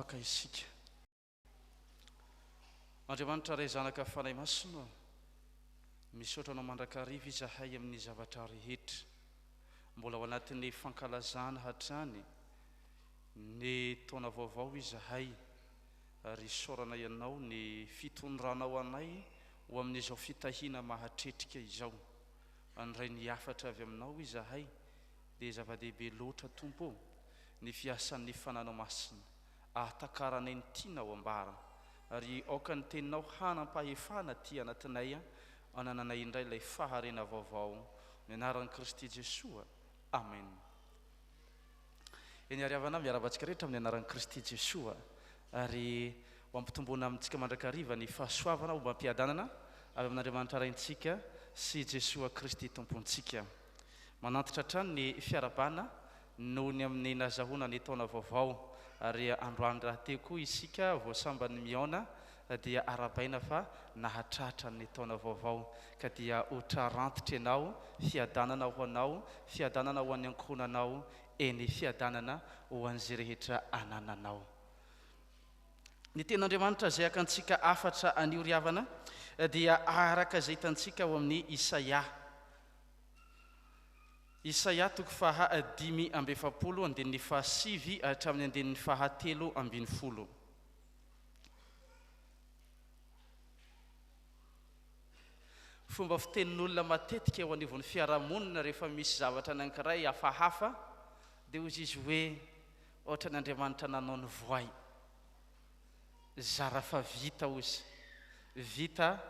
manapaka isika. Andriamanitra ray zanaka fanahy masina, misaotra anao mandrakariva izahay amin'ny zavatra rehetra, mbola ao anatin'ny fankalazana hatrany ny taona vaovao izahay, ary saorana ianao ny fitondranao anay ho amin'izao fitahina mahatretrika izao. Andray ny hafatra avy aminao izahay, dia zava-dehibe loatra Tompo ny fiasan'ny fananao masina, ahatakarana ny tianao ambara, ary aoka ny teninao hanam-pahefana ty anatinay, anananay indray ilay faharena vaovao, ny anaran'i Kristy Jesoa. Amen. Eny ariavana miarabantsika rehetra amin'ny anaran'i Kristy Jesoa, ary mampitomboana amintsika mandrakariva ny fahasoavana ho mampiadanana avy amin'Andriamanitra raintsika sy Jesoa Kristy Tompontsika. Manantitra hatrany ny fiarabana noho ny amin'ny nazahoana ny taona vaovao, ary androany raha teo koa isika voasambany miaona dia arabaina fa nahatratra ny taona vaovao, ka dia otra rantitra ianao, fiadanana ho anao, fiadanana ho an'ny ankohonanao, eny fiadanana ho an'izay rehetra anananao. Ny ten'Andriamanitra izay akantsika hafatra anio riavana dia araka izay hitantsika ao amin'ny Isaia. Isaia toko faha 5:7 andinin'ny faha 7 hatramin'ny andinin'ny faha 7:10. Fomba fitenin'olona matetika eo anivon'ny fiarahamonina rehefa misy zavatra anankiray hafahafa, dia hozy izy hoe ohatra ny Andriamanitra nanao ny voay. Zara fa vita ozy, vita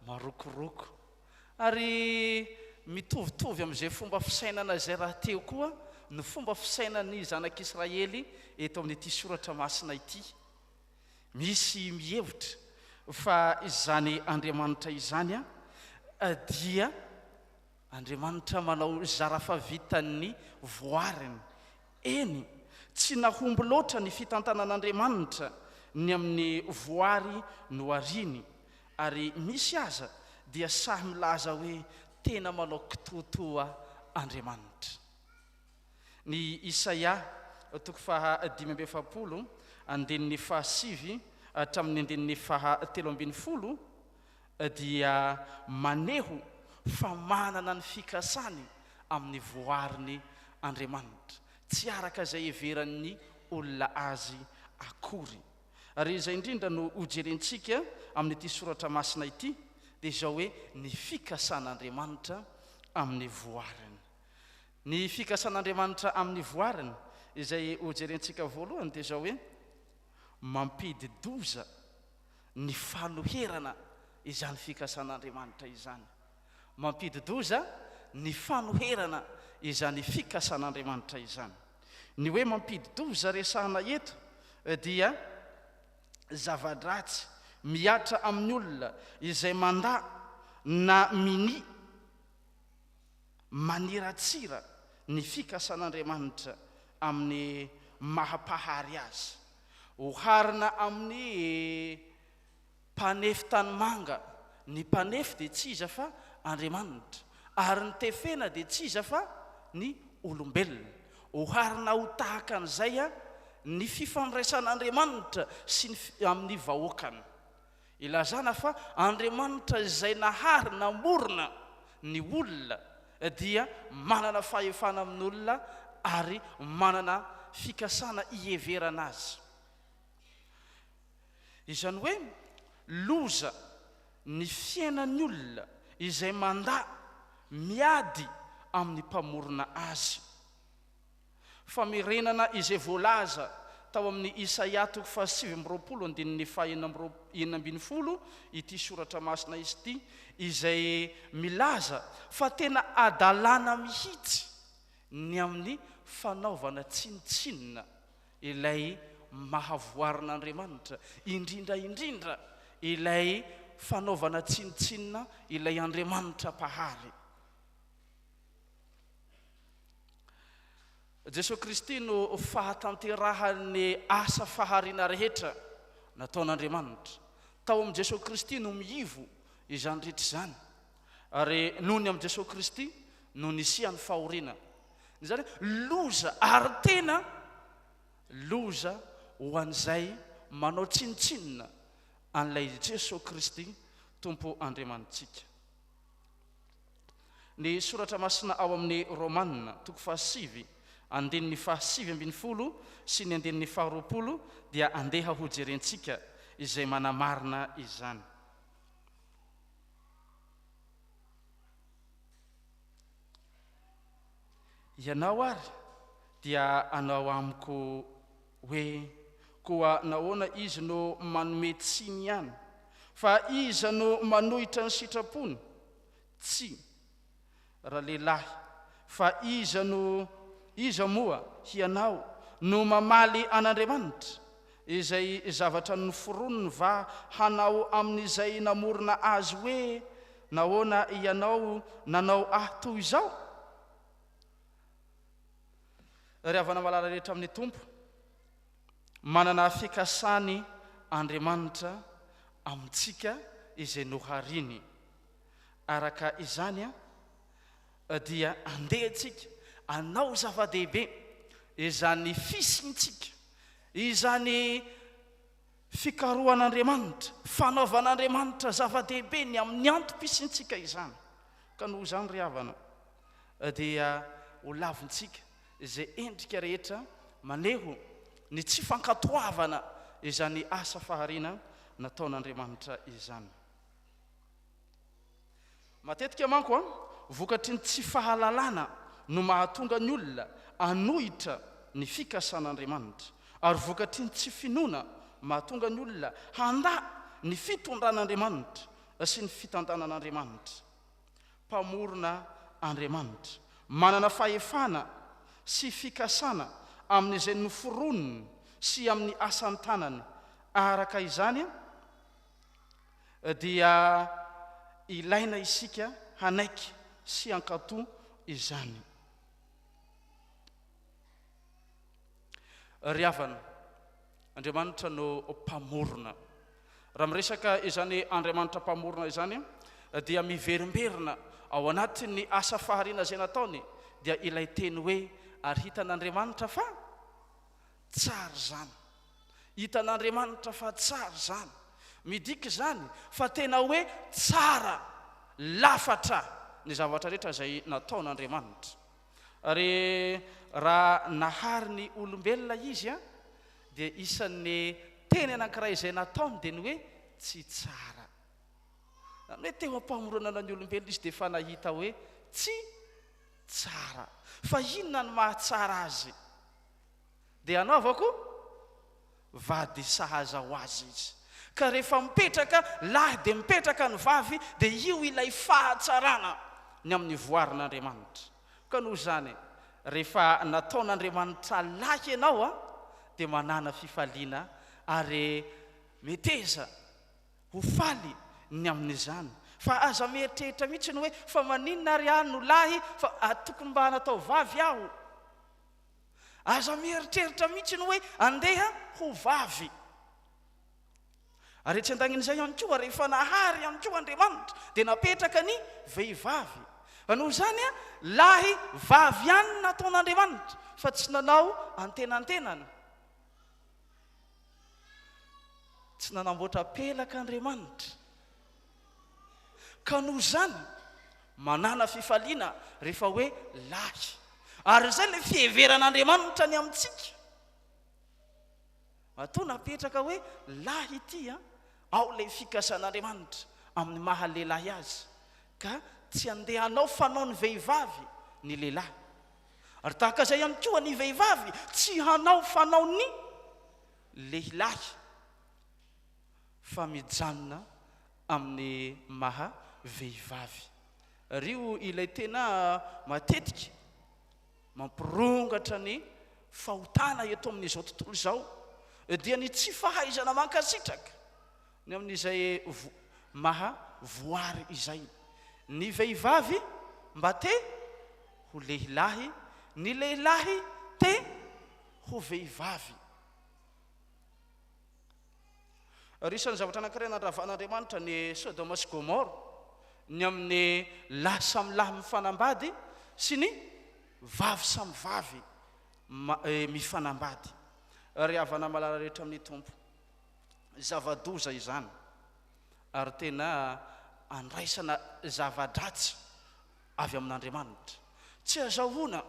marokoroko, ary mitovitovy amin'izay fomba fisainana izay raha teo koa ny fomba fisainan'ny zanak'Israely eto amin'ity soratra masina ity. Misy mihevitra fa izany Andriamanitra izany dia Andriamanitra manao zara fa vitan'ny voariny. Eny, tsy nahomby loatra ny fitantanan'Andriamanitra ny amin'ny voary noariny, ary misy aza dia sahy milaza hoe tena manao kitotoa Andriamanitra. Ny Isaia toko faha 5:7 andinin'ny faha 7 hatramin'ny andinin'ny faha 13 dia maneho fa manana ny fikasany amin'ny voariny Andriamanitra, tsy araka izay heveran'ny olona azy akory. Ary izay indrindra no hojerentsika amin'ity soratra masina ity, dia izao hoe ny fikasan'Andriamanitra amin'ny voariny. Ny fikasan'Andriamanitra amin'ny voariny izay hojerentsika voalohany dia izao hoe mampididoza ny fanoherana izany fikasan'Andriamanitra izany. Mampididoza ny fanoherana izany fikasan'Andriamanitra izany. Ny hoe mampididoza resahana eto dia zava-dratsy miatra amin'ny olona izay manda na mini maniratsira ny fikasan'Andriamanitra amin'ny mahampahary azy. Oharina amin'ny mpanefy tanimanga, ny mpanefy dia tsy iza fa Andriamanitra, ary ny tefena dia tsy iza fa ny olombelona. Oharina ho tahaka an'izay ny fifandraisan'Andriamanitra sy amin'ny vahoakany. Ilazana fa Andriamanitra izay nahary namorona ny olona dia manana fahefana amin'olona ary manana fikasana iheverana azy. Izany hoe loza ny fiainan'ny olona izay manda miady amin'ny mpamorona azy. Famerenana izay voalaza tao amin'ny Isaia toko faha 7:20 andinin'ny faha 9:20 ity soratra masina izy ity, izay milaza fa tena adalana mihitsy ny amin'ny fanaovana tsinitsinina ilay mahavoarin'Andriamanitra, indrindra ilay fanaovana tsinitsinina ilay Andriamanitra mpahary. Jesosy Kristy no fahatanterahany asa fahariana rehetra nataon'Andriamanitra. Tao amin'ny Jesosy Kristy no miivo izany rehetra izany, ary noho ny amin'ny Jesosy Kristy no nisiany fahoriana. Izany loza ary tena loza ho an'izay manao tsinitsinina an'ilay Jesosy Kristy Tompo Andriamanitsika. Ny soratra masina ao amin'ny Romanina toko 7 andininy 7:20 sy ny andininy 20 dia andeha ho jerentsika izay manamarina izany. Ianao ary dia anao amiko hoe koa nahoana izy no manome tsiny ihany, fa iza no manohitra ny sitrapony? Tsy raha lehilahy, fa iza moa hianao no mamaly an'Andriamanitra, izay zavatra noforoniny va hanao amin'izay namorona azy hoe nahoana ianao nanao toy izao? Ry havana malala rehetra amin'ny Tompo, manana fikasany Andriamanitra amintsika izay nohariny. Araka izany dia andehantsika anao zava-dehibe izany fisintsika, izany fikarohan'Andriamanitra, fanaovan'Andriamanitra zava-dehibe ny amin'ny antom-pisintsika izany. Ka noho izany ry havana dia ho lavontsika izay endrika rehetra maneho ny tsy fankatoavana izany asa fahariana nataon'Andriamanitra izany. Matetika manko vokatry ny tsy fahalalana no mahatonga ny olona anohitra ny fikasan'Andriamanitra, ary vokatry ny tsy finoana mahatonga ny olona handa ny fitondran'Andriamanitra sy ny fitandranan'Andriamanitra. Mpamorona Andriamanitra manana fahefana sy fikasana amin'izay noforoniny sy amin'ny asan'ny tanany. Araka izany dia ilaina isika hanaiky sy hankatoa izany. Ry havana, Andriamanitra no mpamorona. Raha miresaka izany Andriamanitra mpamorona izany dia miverimberina ao anatin'ny asa fahariana izay nataony dia ilay teny hoe ary hitan'Andriamanitra fa tsara zany. Hitan'Andriamanitra fa tsara zany. Midika zany fa tena hoe tsara lafatra ny zavatra rehetra izay nataon'Andriamanitra. Ary raha nahary ny olombelona izy dia isan'ny teny anankiray izay nataony dia ny hoe tsy tsara. Hoe teo ampamoronana ny olombelona izy dia fa nahita hoe tsy tsara. Fa inona ny mahatsara azy? Dia anaovako vady sahaza ho azy izy. Ka rehefa mipetraka lahy dia mipetraka ny vavy dia io ilay fahatsarana ny amin'ny voarin'Andriamanitra. Ka noho izany rehefa nataon'Andriamanitra lahy ianao dia manana fifaliana ary meteza ho faly ny amin'izany. Fa aza mieritreritra mihitsy ny hoe fa maninona ary aho no lahy fa tokony mba natao vavy aho. Aza mieritreritra mihitsy ny hoe andeha ho vavy. Ary tsy andanin'izay ihany koa rehefa nahary ihany koa Andriamanitra dia napetraka ny vehivavy. Noho izany lahy vavy ihany nataon'Andriamanitra fa tsy nanao antenantenany. Tsy nanamboatra pelaka Andriamanitra. Ka noho izany manana fifaliana rehefa hoe lahy. Ary izay ilay fiheveran'Andriamanitra ny amintsika. Matoa napetraka hoe lahy ity ao ilay fikasan'Andriamanitra amin'ny maha lehilahy azy. Ka tsy andeha hanao fanao ny vehivavy ny lehilahy. Ary tahaka izay ihany koa ny vehivavy tsy hanao fanao ny lehilahy. Fa mijanona amin'ny maha vehivavy. Rio ilay tena matetika mampirongatra ny fahotana eto amin'izao tontolo izao dia ny tsy fahaizana mankasitraka ny amin'izay maha voary izay. Ny vehivavy mba te ho lehilahy, ny lehilahy te ho vehivavy. Isan'ny zavatra anankiray nandravan'Andriamanitra ny Sodoma sy Gomora ny amin'ny lahy samy lahy mifanambady sy ny vavy samy vavy mifanambady. ry havana malala rehetra amin'ny Tompo. Zava-doza izany ary tena andraisana zava-dratsy avy amin'Andriamanitra. Tsy azahoana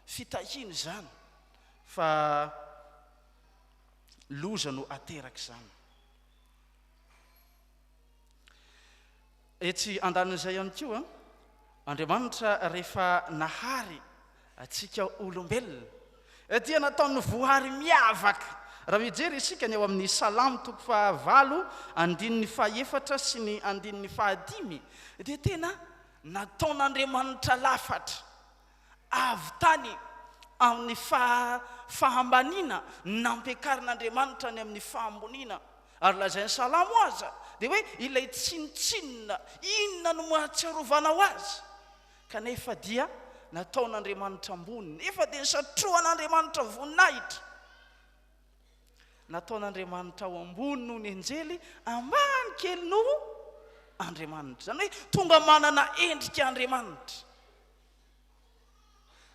fitahiny zany fa loza no ateraka izany. Etsy andanin'izay ihany koa Andriamanitra rehefa nahary atsika olombelona dia nataony voahary miavaka. Raha mijery isika ny ao amin'ny Salamo 8:9 sy ny 5 dia tena nataon'Andriamanitra lafatra avy tany amin'ny fahambaniana nampiakarin'Andriamanitra ny amin'ny fahamboniana. Ary lazain'ny Salamo aza dia hoe ilay tsinotsinona inona no mahatsiarovana azy, kanefa dia nataon'Andriamanitra ambony, nefa dia satroan'Andriamanitra voninahitra. Nataon'Andriamanitra ao ambony noho ny anjely, ambany kely noho Andriamanitra. Zany hoe tonga manana endrika Andriamanitra.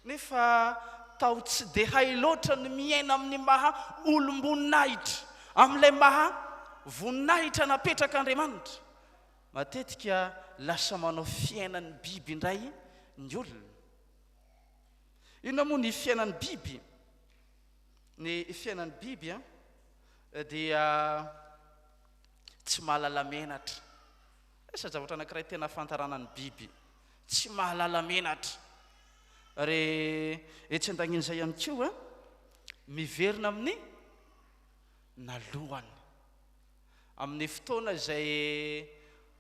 Nefa tao tsy dia hay loatra ny miaina amin'ny maha olom-boninahitra, amin'ilay maha voninahitra napetraka Andriamanitra. Matetika lasa manao fiainan'ny biby indray ny olona. Inona moa ny fiainan'ny biby? Ny fiainan'ny biby dia tsy mahalala menatra. Esa zavatra anankiray tena fantarana ny biby, tsy mahalala menatra. Ary etsy an-danin'izay ihany koa miverina amin'ny nalohany. Amin'ny fotoana izay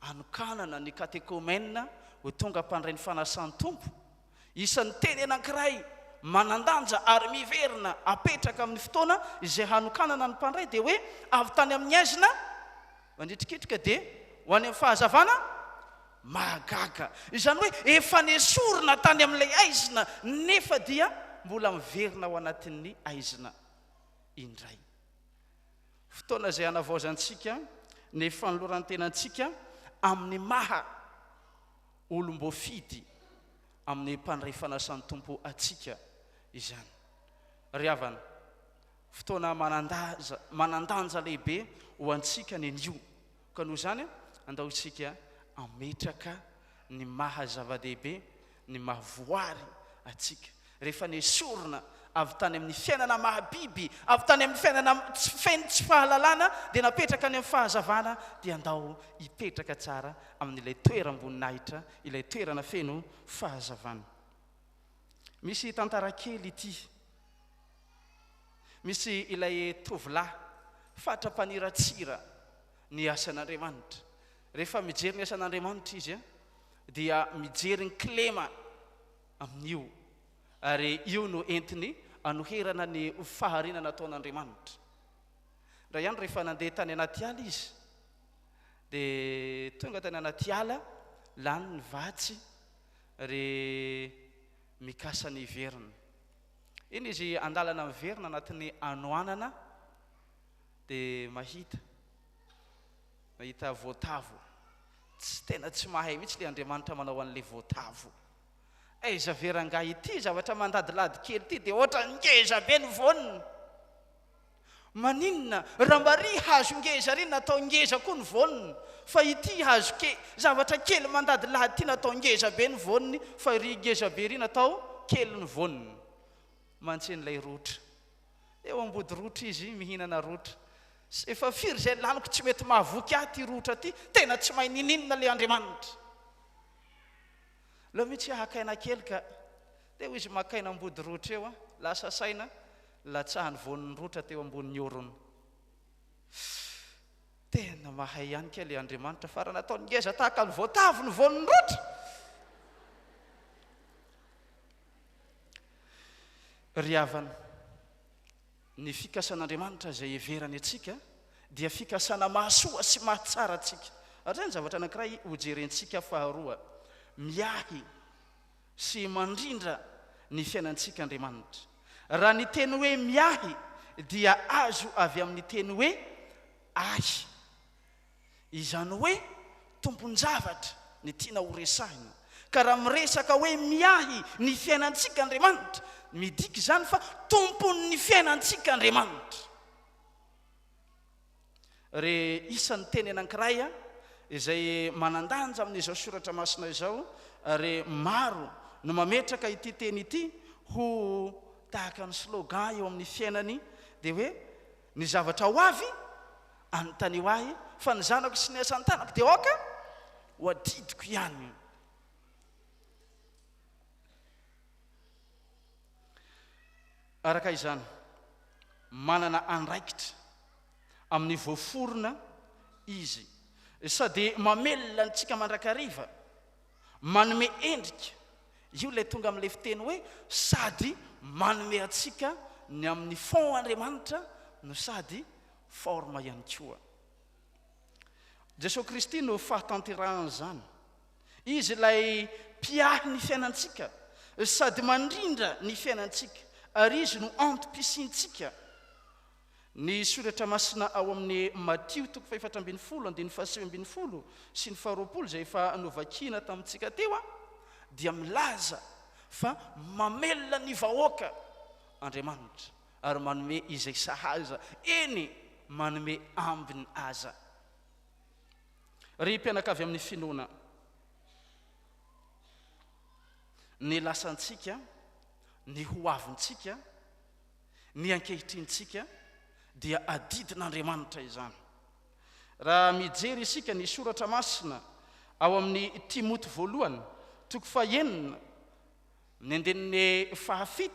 anokanana ny katekomena ho tonga mpandray ny fanasan'ny Tompo, isan'ny teny anankiray manandanja ary miverina apetraka amin'ny fotoana izay hanokanana ny mpandray dia hoe avy tany amin'ny aizina mandritrikitrika dia ho any amin'ny fahazavana mahagaga. Izany hoe efa nesorina tany amin'ilay aizina nefa dia mbola miverina ao anatin'ny aizina indray. Fotoana izay hanavaozantsika ny fanoloran-tenantsika amin'ny maha olom-boafidy amin'ny mpandray fanasan'ny Tompo atsika izany. Ry havana, fotoana manandanja lehibe ho antsika ny anio, ka noho izany andao isika ametraka ny maha zava-dehibe, ny maha voary atsika. Rehefa nesorina avy tany amin'ny fiainana mahabiby, avy tany amin'ny fiainana feno tsy fahalalana, dia napetraka any amin'ny fahazavana, dia andao hipetraka tsara amin'ilay toeram-boninahitra, ilay toerana feno fahazavana. Misy tantara kely ity. Misy ilay tovolahy fatra-paniratsira ny asan'Andriamanitra. Rehefa mijery ny asan'Andriamanitra izy dia mijery ny klema amin'io, ary io no entiny anoherana ny fahariana nataon'Andriamanitra. Raha ihany rehefa nandeha tany anaty ala izy dia tonga tany anaty ala, lany ny vatsy ary mikasa ny verina. Iny izy andalana miverina anatin'ny anoanana dia mahita voatavo. Tena tsy mahay mihitsy le Andriamanitra manao an'ilay voatavo. Aiza veranga ity zavatra mandadilady kely ity dia ohatra ngeza be ny voniny. Maninona raha mbary hazo ngeza ry natao ngeza koa ny voniny, fa ity hazo zavatra kely mandadilady ity natao ngeza be ny voniny, fa ry ngeza be ry natao kely ny voniny. Mantsen'ilay rotra, eo ambody rotra izy mihinana rotra. Efa firy izay laniko tsy mety mahavoky ahy ty rotra ty, tena tsy mahay nininona le Andriamanitra. Laha mitsy hakaina kely ka dia izy makaina ambody rotra eo, lasa saina latsahany voniny rotra teo ambonin'ny orony. Tena mahay ihany ke le Andriamanitra, fa raha nataony ngeza tahaka ny voatavo ny voniny rotra. Ry havana, ny fikasan'Andriamanitra izay heverany atsika dia fikasana mahasoa sy mahatsara atsika. Ary zany zavatra anankiray hojerentsika faharoa, miahy sy mandrindra ny fiainantsika Andriamanitra. Raha ny teny hoe miahy dia azo avy amin'ny teny hoe ahy, izany hoe tomponjavatra ny tiana ho resahina. Ka raha miresaka hoe miahy ny fiainantsika Andriamanitra, midika izany fa tompon'ny fiainantsika Andriamanitra. re isan'ny teny anankiray izay manandanja amin'izao soratra masina izao, ary maro no mametraka ity teny ity ho tahaka ny slogan eo amin'ny fiainany, dia hoe ny zavatra ho avy anontany ho ahy, fa ny zanako sy ny asan'ny tanako dia oka ho adidiko ihany. Araka izany, manana andraikitra amin'ny voaforona izy, sady mamelona antsika mandrakariva, manome endrika, io ilay tonga amin'ilay fiteny hoe sady manome atsika ny amin'ny fond Andriamanitra no sady forma ihany koa. Jesosy Kristy no fahatanterahana zany. Izy ilay mpiahy ny fiainantsika sady mandrindra ny fiainantsika, ary izy no antom-pisiantsika. Ny soratra masina ao amin'ny Matio 4:7-20 sy ny 20 zay efa novakina tamintsika teo dia milaza fa mamelona ny vahoaka Andriamanitra ary manome izay sahaza, eny manome ambiny aza. Ry mpianakavy amin'ny finoana, ny lasantsika, ny hoavintsika, ny ankehitrintsika dia adidin'Andriamanitra izany. Raha mijery isika ny soratra masina ao amin'ny Timoty 1:9, ny andininy 7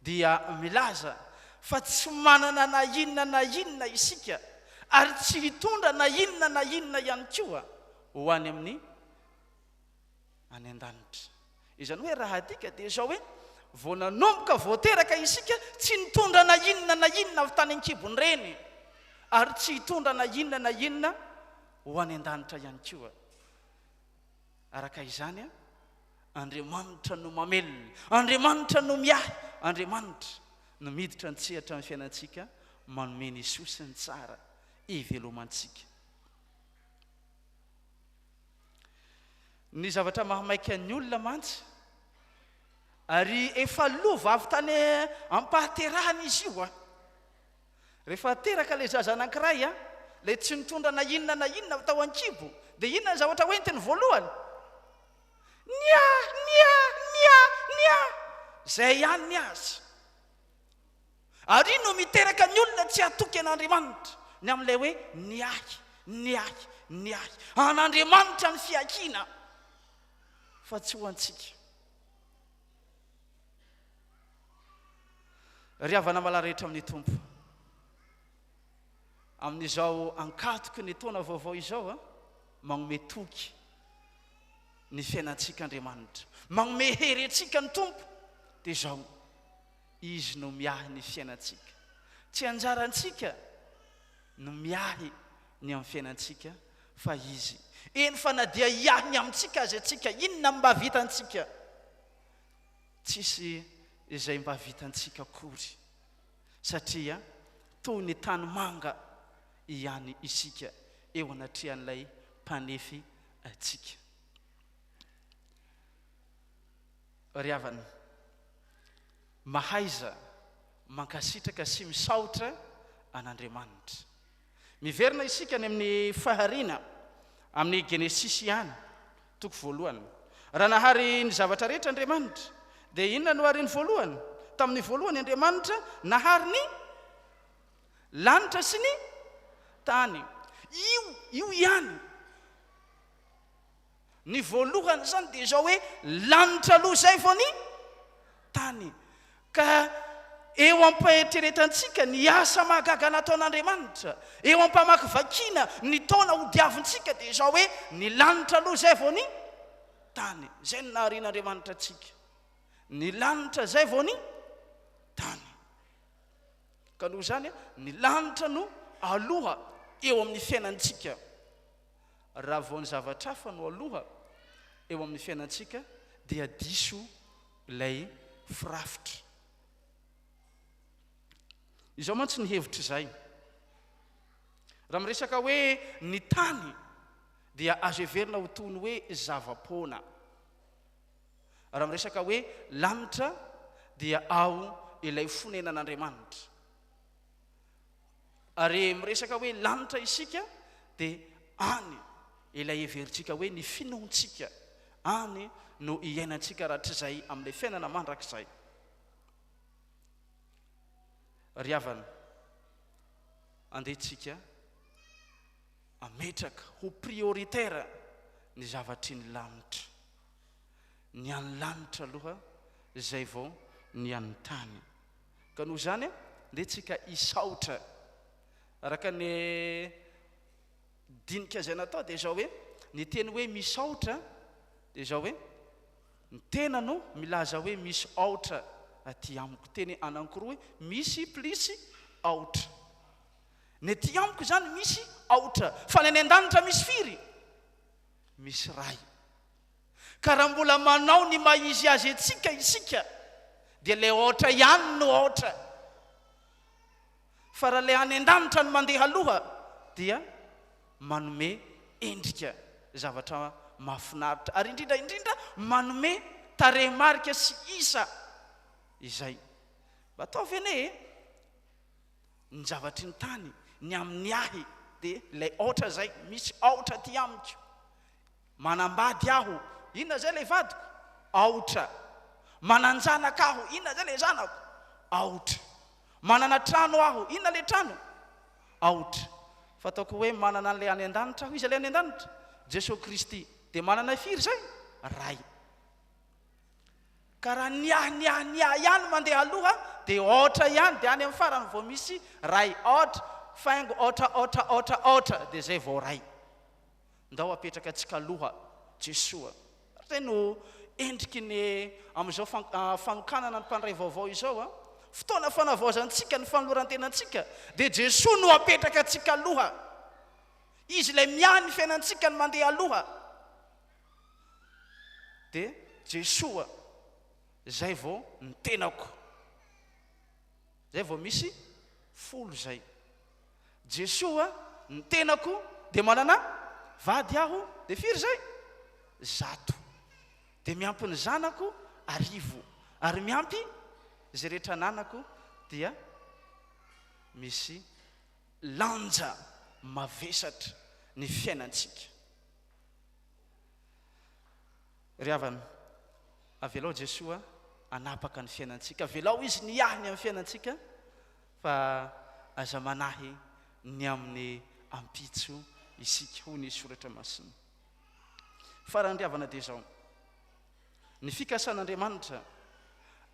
dia milaza fa tsy manana na inona isika, ary tsy hitondra na inona ihany koa ho any amin'ny any an-danitra. Izany hoe raha adika dia izao hoe vao nanomboka voateraka isika tsy nitondra na inona avy tany an-kibony reny, ary tsy hitondra na inona ho any an-danitra ihany koa. Araka izany Andriamanitra no mamelona, Andriamanitra no miahy, Andriamanitra no miditra antsehatra amin'ny fiainantsika, manome ny sosiny tsara ivelomantsika. Ny zavatra mahamaika ny olona mantsy, ary efa lova avy tany ampahaterahana izy io rehefa teraka ilay zaza anankiray lay tsy nitondra na inona tao an-kibo, dia inona ny zavatra hoentiny voalohany? Nia zay ihany ny azy. Ary no miteraka ny olona tsy hatoky an'Andriamanitra ny amin'ilay hoe niahy an'Andriamanitra ny fiakiana, fa tsy ho antsika. Ry havana malarehetra amin'ny Tompo, amin'izao ankatoky ny taona vaovao izao manome toky ny fiainantsika Andriamanitra, manome hery antsika ny Tompo, dia izao izy no miahy ny fiainantsika. Tsy anjarantsika no miahy ny amin'ny fiainantsika, fa izy. Eny fa na dia hiahy ny amintsika azy atsika, inona mba vitantsika? Tsisy izay mba vitantsika akory, satria toy ny tany manga ihany isika eo anatrehan'ilay mpanefy atsika. Ry havana, mahaiza mankasitraka sy misaotra an'Andriamanitra. Miverina isika ny amin'ny fahariana amin'ny Genesisy ihany 1. Raha nahary ny zavatra rehetra Andriamanitra, dia inona no hariny voalohany? Tamin'ny voalohany Andriamanitra nahary ny lanitra sy ny tany. Io ihany ny voalohany zany, dia izao hoe lanitra aloha zay vao ny tany. Ka eo ampaheritreretantsika ny asa mahagaga nataon'Andriamanitra, eo ampamakivakiana ny taona ho diavintsika, dia izao hoe ny lanitra aloha zay vao ny tany. Zay no naharian'Andriamanitra atsika, ny lanitra zay vao ny tany. Ka noho zany ny lanitra no aloha eo amin'ny fiainantsika. Raha vao ny zavatra hafa no aloha eo amin'ny fiainantsika, dia diso ilay firafitra. Izao mantsy ny hevitra izay. Raha miresaka hoe ny tany dia azo heverina ho toy ny hoe zava-poana. Raha miresaka hoe lanitra dia ao ilay fonenan'Andriamanitra. ary miresaka hoe lanitra isika dia any ilay everitsika hoe ny finoantsika any no iainantsika rahatr' izay amin'ilay fiainana mandrakizay. Ry havana, andehantsika ametraka ho prioritaire ny zavatry ny lanitra, ny any lanitra aloha izay vao ny any tany. Ka noho izany andehantsika isaotra araka ny dinika zay natao dia izao hoe ny teny hoe misaotra dia izao hoe ny tena no milaza hoe misy aotra aty amiko. Teny anankiroa hoe misy plisy aotra. Ny aty amiko zany misy aotra, fa ny any an-danitra misy firy? Misy ray. Ka raha mbola manao ny maizy azy antsika isika dia ilay aotra ihany no aotra. Fa raha ilay any an-danitra no mandeha aloha dia manome endrika zavatra mahafinaritra, ary indrindra manome tarehimarika sy isa izay. Mba ataovy anie ny zavatry ny tany, ny amin'ny ahy dia ilay aotra zay, misy aotra ty amiko. Manambady aho, inona zay ilay vadiko? Aotra. Mananjanaka aho, inona zay ilay zanako? Aotra. Manana trano aho, inona ilay trano? Aotra. Fataoko hoe manana an'ilay any an-danitra aho, izy ilay any an-danitra? Jesosy Kristy. Dia manana firy zay? Ray. Ka raha ny ihany mandeha aloha dia aotra ihany, dia any amin'ny farany vao misy ray. Aotra, faingo aotra dia zay vao ray. Ndao apetraka antsika aloha Jesosy. Zay no endriky ny amin'izao fanokanana ny mpandray vaovao izao fotoana fanavaozantsika ny fanoloran-tenantsika dia Jesosy no apetraka antsika aloha. Izy ilay miany fiainantsika ny mandeha aloha dia Jesosy zay vao ny tenako, zay vao misy folo zay. Jesosy ny tenako dia manana vady aho dia firy zay? 100. Dia miampy ny zanako 1000, ary miampy zay rehetra nanako dia misy lanja mavesatra ny fiainantsika. Ry havana, avelao Jesosy anapaka ny fiainantsika, avelao izy ny ahiny amin'ny fiainantsika, fa aza manahy ny amin'ny ampitso isika ho ny soratra masina. Farany ry havana dia izao, ny fikasan'Andriamanitra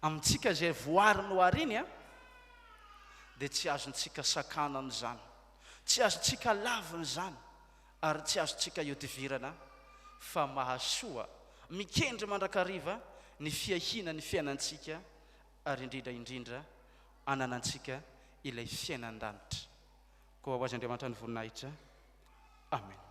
amintsika zay voary nohariny dia tsy azontsika sakanana zany, tsy azontsika lavina zany, ary tsy azontsika iodivirana, fa mahasoa mikendry mandrakariva ny fiahina ny fiainantsika, ary indrindra ananantsika ilay fiainan-danitra. Koa ho azy Andriamanitra ny voninahitra. Amen.